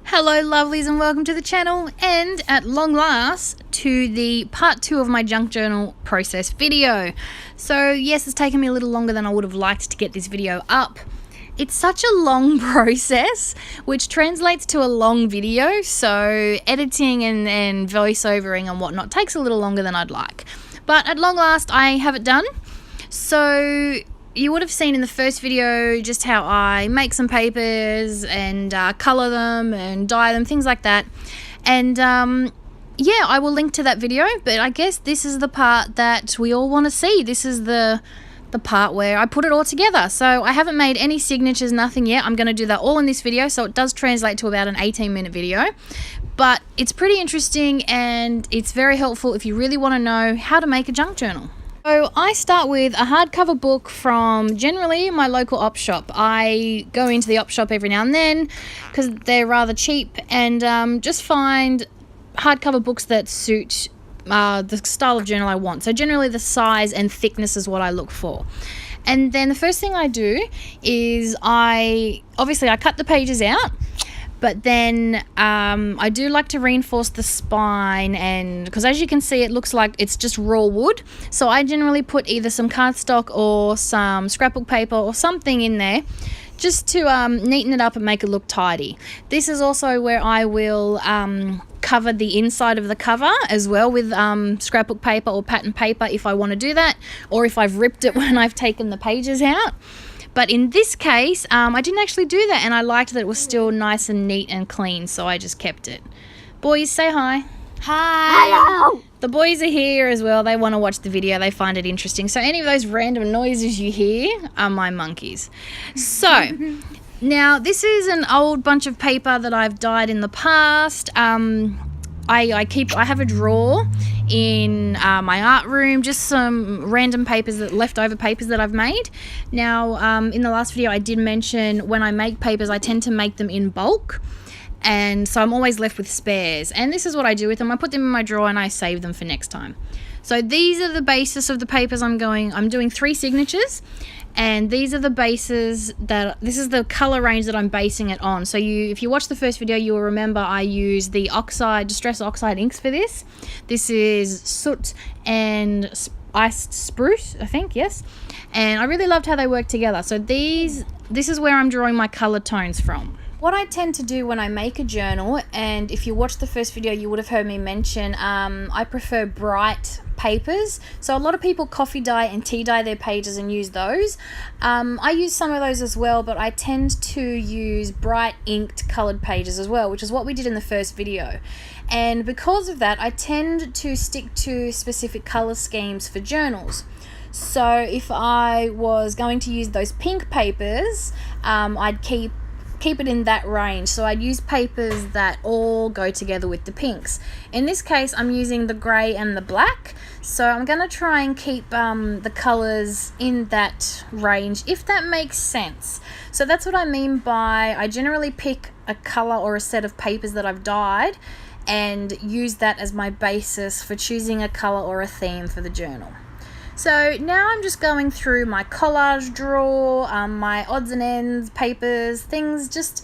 Hello lovelies and welcome to the channel, and at long last to the part 2 of my junk journal process video. So yes, it's taken me a little longer than I would have liked to get this video up. It's such a long process, which translates to a long video, so editing and voiceovering and whatnot takes a little longer than I'd like. But at long last I have it done. So you would have seen in the first video just how I make some papers and colour them and dye them, things like that. And yeah, I will link to that video, but I guess this is the part that we all want to see. This is the part where I put it all together. So I haven't made any signatures, nothing yet. I'm going to do that all in this video, so it does translate to about an 18-minute video. But it's pretty interesting and it's very helpful if you really want to know how to make a junk journal. So I start with a hardcover book from generally my local op shop. I go into the op shop every now and then because they're rather cheap, and just find hardcover books that suit the style of journal I want. So generally the size and thickness is what I look for. And then the first thing I do is I cut the pages out. But then I do like to reinforce the spine, and because as you can see it looks like it's just raw wood, so I generally put either some cardstock or some scrapbook paper or something in there just to neaten it up and make it look tidy. This is also where I will cover the inside of the cover as well with scrapbook paper or pattern paper if I want to do that, or if I've ripped it when I've taken the pages out. But in this case, I didn't actually do that, and I liked that it was still nice and neat and clean, so I just kept it. Boys, say hi. Hi. Hello. The boys are here as well. They want to watch the video. They find it interesting. So any of those random noises you hear are my monkeys. So now this is an old bunch of paper that I've dyed in the past. I have a drawer in my art room, just some random papers, leftover papers that I've made. Now, in the last video I did mention when I make papers I tend to make them in bulk, and so I'm always left with spares, and this is what I do with them. I put them in my drawer and I save them for next time. So these are the basis of the papers I'm doing 3 signatures, and these are the bases this is the color range that I'm basing it on. So if you watch the first video, you will remember I use the Distress Oxide inks for this. This is Soot and Iced Spruce, I think, yes. And I really loved how they work together. So this is where I'm drawing my color tones from. What I tend to do when I make a journal, and if you watched the first video you would have heard me mention, I prefer bright papers. So a lot of people coffee dye and tea dye their pages and use those. I use some of those as well, but I tend to use bright inked colored pages as well, which is what we did in the first video. And because of that, I tend to stick to specific color schemes for journals. So if I was going to use those pink papers, I'd keep it in that range. So I'd use papers that all go together with the pinks. In this case I'm using the grey and the black, so I'm going to try and keep the colours in that range, if that makes sense. So that's what I mean by I generally pick a colour or a set of papers that I've dyed and use that as my basis for choosing a colour or a theme for the journal. So now I'm just going through my collage drawer, my odds and ends, papers, things, just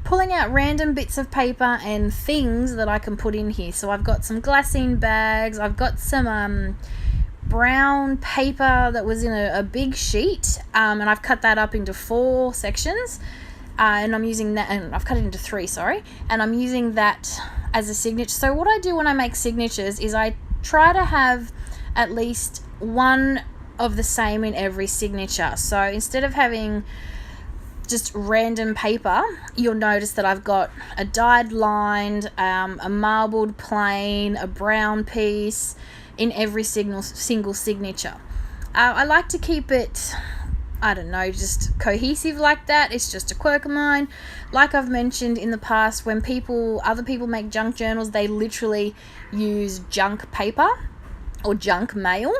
pulling out random bits of paper and things that I can put in here. So I've got some glassine bags, I've got some brown paper that was in a big sheet, and I've cut that up into 4 sections, and I'm using that, and I've cut it into 3, sorry, and I'm using that as a signature. So what I do when I make signatures is I try to have at least one of the same in every signature. So instead of having just random paper, you'll notice that I've got a dyed lined, a marbled plain, a brown piece in every single signature. I like to keep it, I don't know, just cohesive like that. It's just a quirk of mine. Like I've mentioned in the past, when other people make junk journals, they literally use junk paper or junk mail.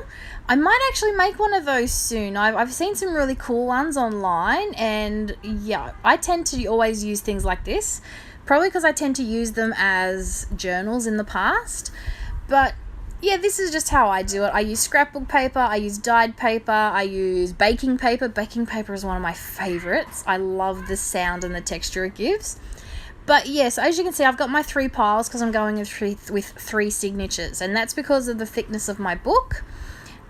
I might actually make one of those soon. I've seen some really cool ones online, and yeah, I tend to always use things like this, probably because I tend to use them as journals in the past. But yeah, this is just how I do it. I use scrapbook paper, I use dyed paper, I use baking paper. Baking paper is one of my favorites. I love the sound and the texture it gives. But yes, as you can see, I've got my 3 piles because I'm going with three signatures, and that's because of the thickness of my book.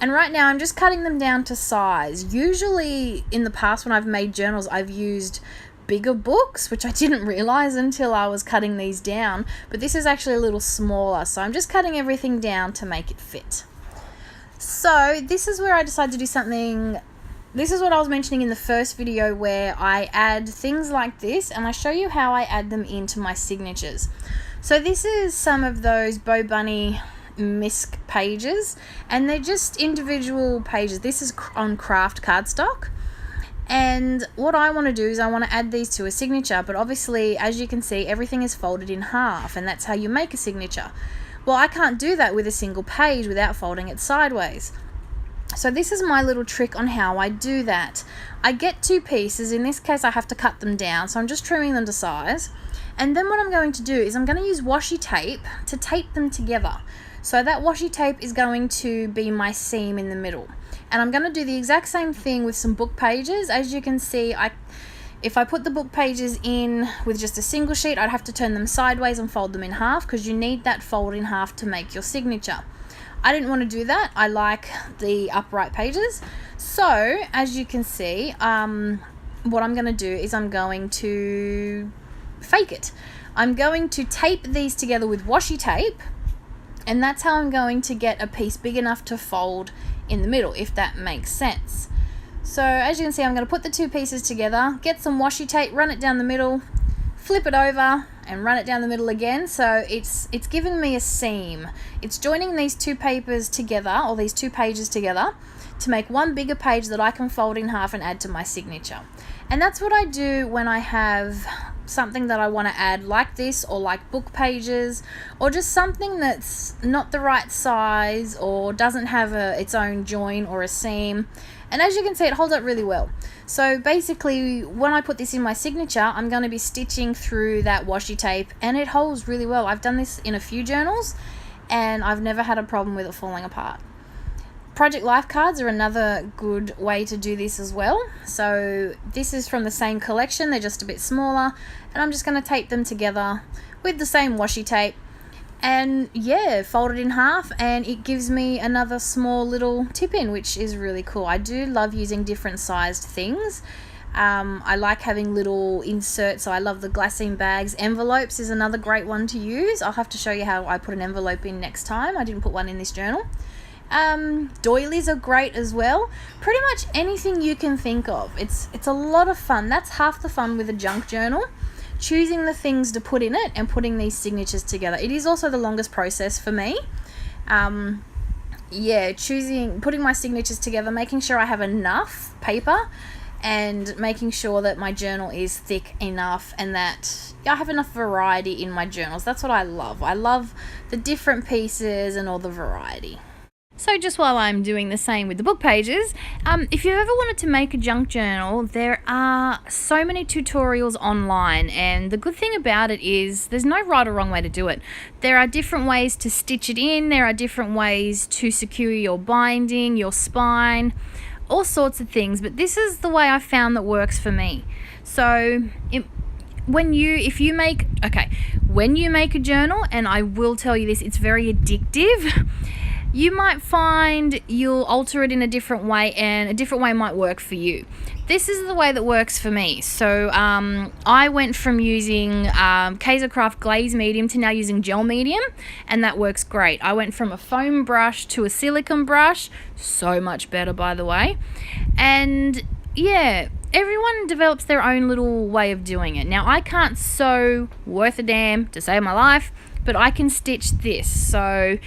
And right now I'm just cutting them down to size. Usually in the past when I've made journals, I've used bigger books, which I didn't realize until I was cutting these down, but this is actually a little smaller, so I'm just cutting everything down to make it fit. So this is where I decided to do something. This is what I was mentioning in the first video, where I add things like this, and I show you how I add them into my signatures. So this is some of those Bo Bunny misc pages, and they're just individual pages. This is on craft cardstock, and what I want to do is I want to add these to a signature, but obviously, as you can see, everything is folded in half, and that's how you make a signature. Well, I can't do that with a single page without folding it sideways. So this is my little trick on how I do that. I get 2 pieces. In this case, I have to cut them down, so I'm just trimming them to size. And then what I'm going to do is I'm going to use washi tape to tape them together. So that washi tape is going to be my seam in the middle. And I'm going to do the exact same thing with some book pages. As you can see, if I put the book pages in with just a single sheet, I'd have to turn them sideways and fold them in half, because you need that fold in half to make your signature. I didn't want to do that. I like the upright pages. So as you can see, what I'm going to do is I'm going to fake it. I'm going to tape these together with washi tape, and that's how I'm going to get a piece big enough to fold in the middle, if that makes sense. So as you can see, I'm going to put the 2 pieces together, get some washi tape, run it down the middle, flip it over and run it down the middle again. So it's giving me a seam. It's joining these 2 papers together, or these 2 pages together, to make one bigger page that I can fold in half and add to my signature. And that's what I do when I have something that I want to add like this, or like book pages, or just something that's not the right size or doesn't have its own join or a seam. And as you can see, it holds up really well. So basically, when I put this in my signature, I'm going to be stitching through that washi tape, and it holds really well. I've done this in a few journals, and I've never had a problem with it falling apart. Project Life cards are another good way to do this as well. So this is from the same collection, they're just a bit smaller, and I'm just going to tape them together with the same washi tape, and yeah, fold it in half, and it gives me another small little tip in, which is really cool. I do love using different sized things. I like having little inserts, so I love the glassine bags. Envelopes is another great one to use. I'll have to show you how I put an envelope in next time. I didn't put one in this journal. Doilies are great as well. Pretty much anything you can think of. It's a lot of fun. That's half the fun with a junk journal. Choosing the things to put in it and putting these signatures together. It is also the longest process for me. Putting my signatures together, making sure I have enough paper, and making sure that my journal is thick enough and that I have enough variety in my journals. That's what I love. I love the different pieces and all the variety. So just while I'm doing the same with the book pages, if you ever wanted to make a junk journal, there are so many tutorials online, and the good thing about it is there's no right or wrong way to do it. There are different ways to stitch it in, there are different ways to secure your binding, your spine, all sorts of things, but this is the way I found that works for me. So when you make a journal, and I will tell you this, it's very addictive. You might find you'll alter it in a different way, and a different way might work for you. This is the way that works for me. So I went from using Kaiser Craft Glaze Medium to now using Gel Medium, and that works great. I went from a foam brush to a silicone brush. So much better, by the way. And yeah, everyone develops their own little way of doing it. Now, I can't sew worth a damn to save my life, but I can stitch this. So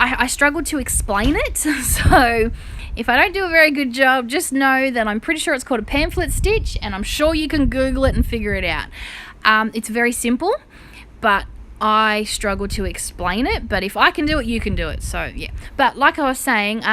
I struggled to explain it, so if I don't do a very good job, just know that I'm pretty sure it's called a pamphlet stitch, and I'm sure you can Google it and figure it out. It's very simple, but I struggle to explain it, but if I can do it, you can do it, so yeah. But like I was saying,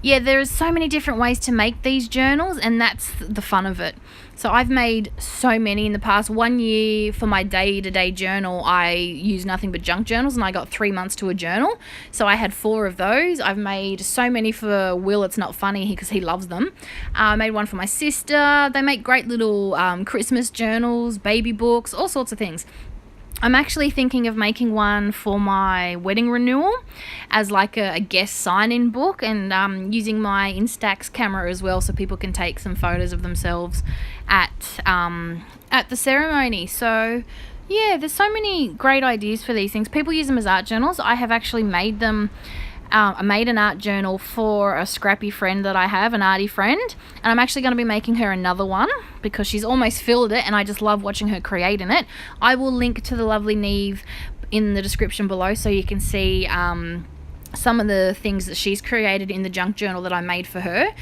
yeah, there's so many different ways to make these journals, and that's the fun of it. So I've made so many in the past. 1 year for my day-to-day journal, I used nothing but junk journals, and I got 3 months to a journal. So I had 4 of those. I've made so many for Will. It's not funny because he loves them. I made one for my sister. They make great little Christmas journals, baby books, all sorts of things. I'm actually thinking of making one for my wedding renewal as like a guest sign-in book, and using my Instax camera as well so people can take some photos of themselves at the ceremony. So yeah, there's so many great ideas for these things. People use them as art journals. I have actually made them. I made an art journal for a scrappy friend that I have, an arty friend, and I'm actually going to be making her another one because she's almost filled it, and I just love watching her create in it. I will link to the lovely Neve in the description below so you can see some of the things that she's created in the junk journal that I made for her.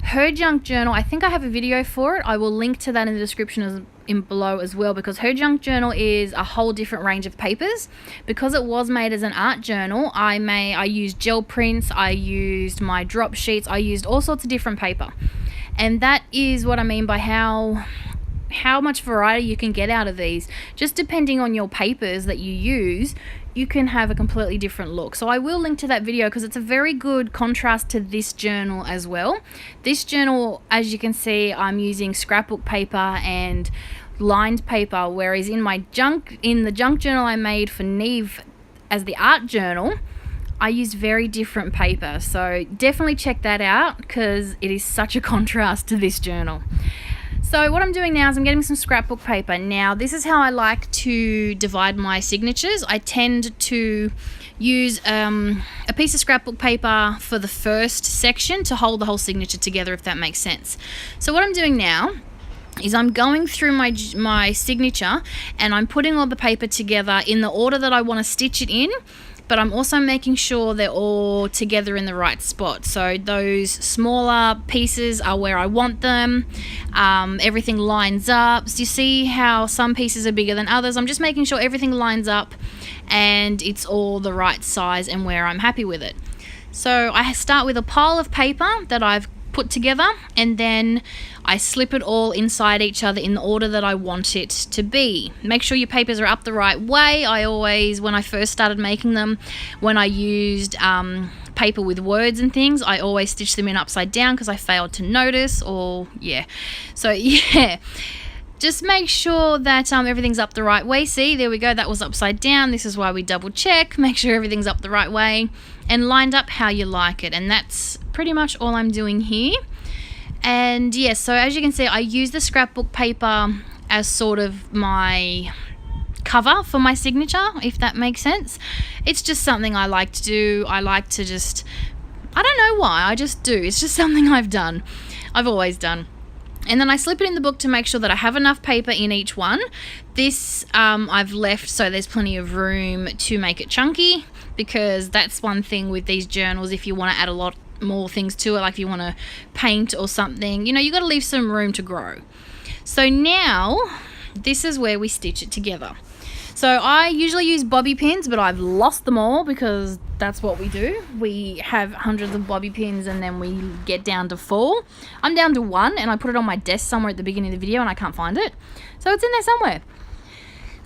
Her junk journal, I think I have a video for it. I will link to that in the description below as well, because her junk journal is a whole different range of papers. Because it was made as an art journal, I used gel prints, I used my drop sheets, I used all sorts of different paper. And that is what I mean by how much variety you can get out of these. Just depending on your papers that you use, you can have a completely different look. So I will link to that video because it's a very good contrast to this journal as well. This journal, as you can see, I'm using scrapbook paper and lined paper, whereas in the junk journal I made for Neve as the art journal, I used very different paper. So definitely check that out because it is such a contrast to this journal. So what I'm doing now is I'm getting some scrapbook paper. Now, this is how I like to divide my signatures. I tend to use a piece of scrapbook paper for the first section to hold the whole signature together, if that makes sense. So what I'm doing now is I'm going through my signature and I'm putting all the paper together in the order that I want to stitch it in, but I'm also making sure they're all together in the right spot. So those smaller pieces are where I want them. Everything lines up. So you see how some pieces are bigger than others. I'm just making sure everything lines up and it's all the right size and where I'm happy with it. So I start with a pile of paper that I've put together, and then I slip it all inside each other in the order that I want it to be. Make sure your papers are up the right way. I always, when I first started making them, when I used paper with words and things, I always stitched them in upside down because I failed to notice, or so just make sure that everything's up the right way. See, there we go, that was upside down. This is why we double check, make sure everything's up the right way and lined up how you like it. And that's pretty much all I'm doing here. And yes, so as you can see, I use the scrapbook paper as sort of my cover for my signature, if that makes sense. It's just something I like to do. I like to I don't know why, I just do. It's just something I've always done. And then I slip it in the book to make sure that I have enough paper in each one. This I've left so there's plenty of room to make it chunky, because that's one thing with these journals. If you want to add a lot more things to it, like if you want to paint or something, you got to leave some room to grow. So now this is where we stitch it together. So I usually use bobby pins, but I've lost them all because that's what we do. We have hundreds of bobby pins and then we get down to 4. I'm down to 1 and I put it on my desk somewhere at the beginning of the video and I can't find it. So it's in there somewhere.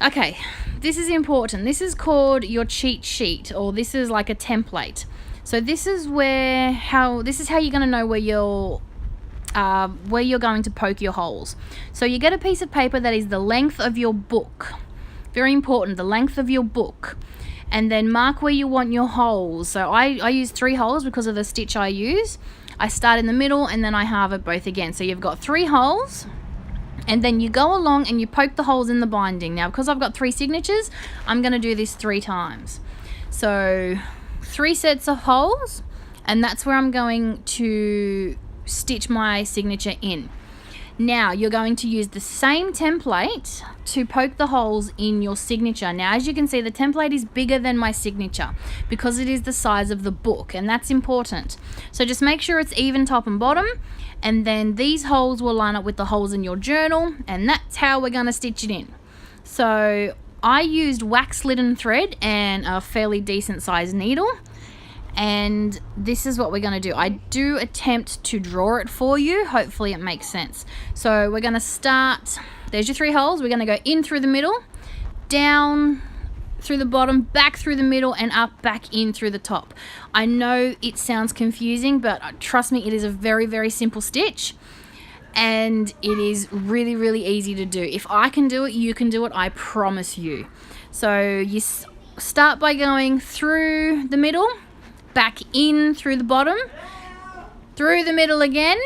Okay, this is important. This is called your cheat sheet, or this is like a template. So this is how you're going to know where you're going to poke your holes. So you get a piece of paper that is the length of your book. Very important, the length of your book. And then mark where you want your holes. So I use 3 holes because of the stitch I use. I start in the middle and then I halve it both again. So you've got 3 holes, and then you go along and you poke the holes in the binding. Now, because I've got 3 signatures, I'm going to do this 3 times. So 3 sets of holes, and that's where I'm going to stitch my signature in. Now you're going to use the same template to poke the holes in your signature. Now, as you can see, the template is bigger than my signature because it is the size of the book, and that's important. So just make sure it's even top and bottom, and then these holes will line up with the holes in your journal, and that's how we're going to stitch it in. So I used wax linen thread and a fairly decent sized needle, And this is what we're going to do. I do attempt to draw it for you. Hopefully it makes sense. So we're going to start, there's your 3 holes. We're going to go in through the middle, down through the bottom, back through the middle, and up back in through the top. I know it sounds confusing, but trust me, it is a very, very simple stitch. And it is really, really easy to do. If I can do it, you can do it, I promise you. So you start by going through the middle, back in through the bottom, through the middle again,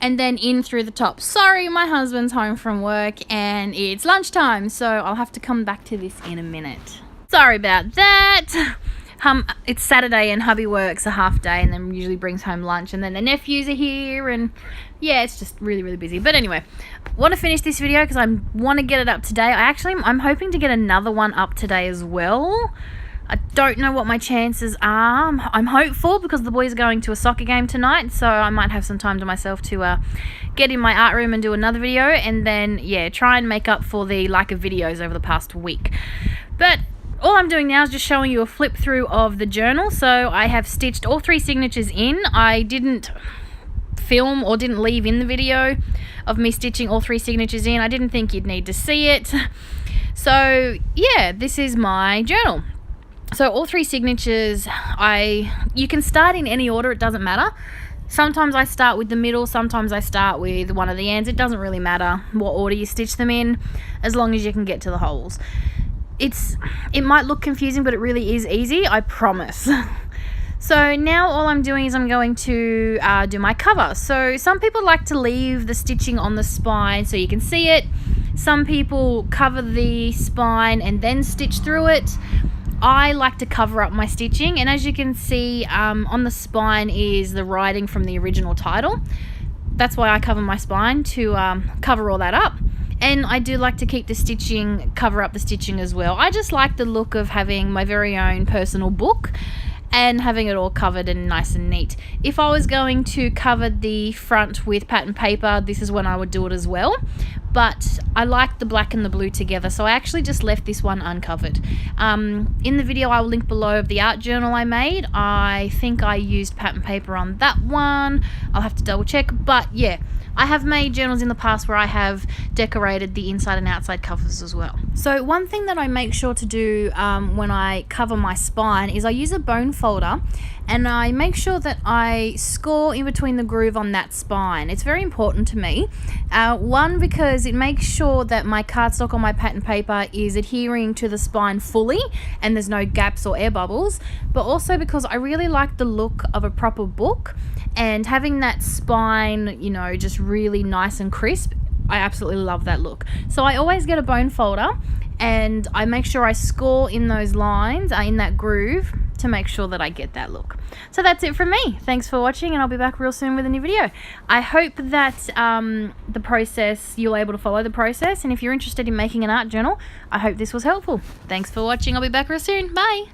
and then in through the top. Sorry, my husband's home from work and it's lunchtime, so I'll have to come back to this in a minute. Sorry about that. It's Saturday and hubby works a half day and then usually brings home lunch, and then the nephews are here, and yeah, it's just really, really busy. But anyway, want to finish this video because I want to get it up today. I'm hoping to get another one up today as well. I don't know what my chances are. I'm hopeful because the boys are going to a soccer game tonight, so I might have some time to myself to get in my art room and do another video, and then yeah, try and make up for the lack of videos over the past week. But all I'm doing now is just showing you a flip through of the journal. So I have stitched all 3 signatures in. I didn't film or didn't leave in the video of me stitching all 3 signatures in. I didn't think you'd need to see it. So yeah, this is my journal. So all 3 signatures, you can start in any order, it doesn't matter. Sometimes I start with the middle, sometimes I start with one of the ends. It doesn't really matter what order you stitch them in, as long as you can get to the holes. It might look confusing, but it really is easy, I promise. So now all I'm doing is I'm going to do my cover. So some people like to leave the stitching on the spine so you can see it. Some people cover the spine and then stitch through it. I like to cover up my stitching, and as you can see on the spine is the writing from the original title. That's why I cover my spine, to cover all that up. And I do like to keep the stitching, cover up the stitching as well. I just like the look of having my very own personal book and having it all covered and nice and neat. If I was going to cover the front with pattern paper, this is when I would do it as well. But I like the black and the blue together, so I actually just left this one uncovered. In the video I will link below of the art journal I made. I think I used pattern paper on that one. I'll have to double check, but yeah. I have made journals in the past where I have decorated the inside and outside covers as well. So one thing that I make sure to do when I cover my spine is I use a bone folder, and I make sure that I score in between the groove on that spine. It's very important to me. One, because it makes sure that my cardstock or my pattern paper is adhering to the spine fully and there's no gaps or air bubbles, but also because I really like the look of a proper book, and having that spine, you know, just really nice and crisp, I absolutely love that look. So I always get a bone folder and I make sure I score in those lines, in that groove, to make sure that I get that look. So that's it from me. Thanks for watching, and I'll be back real soon with a new video. I hope that the process, you're able to follow the process, and if you're interested in making an art journal, I hope this was helpful. Thanks for watching. I'll be back real soon. Bye.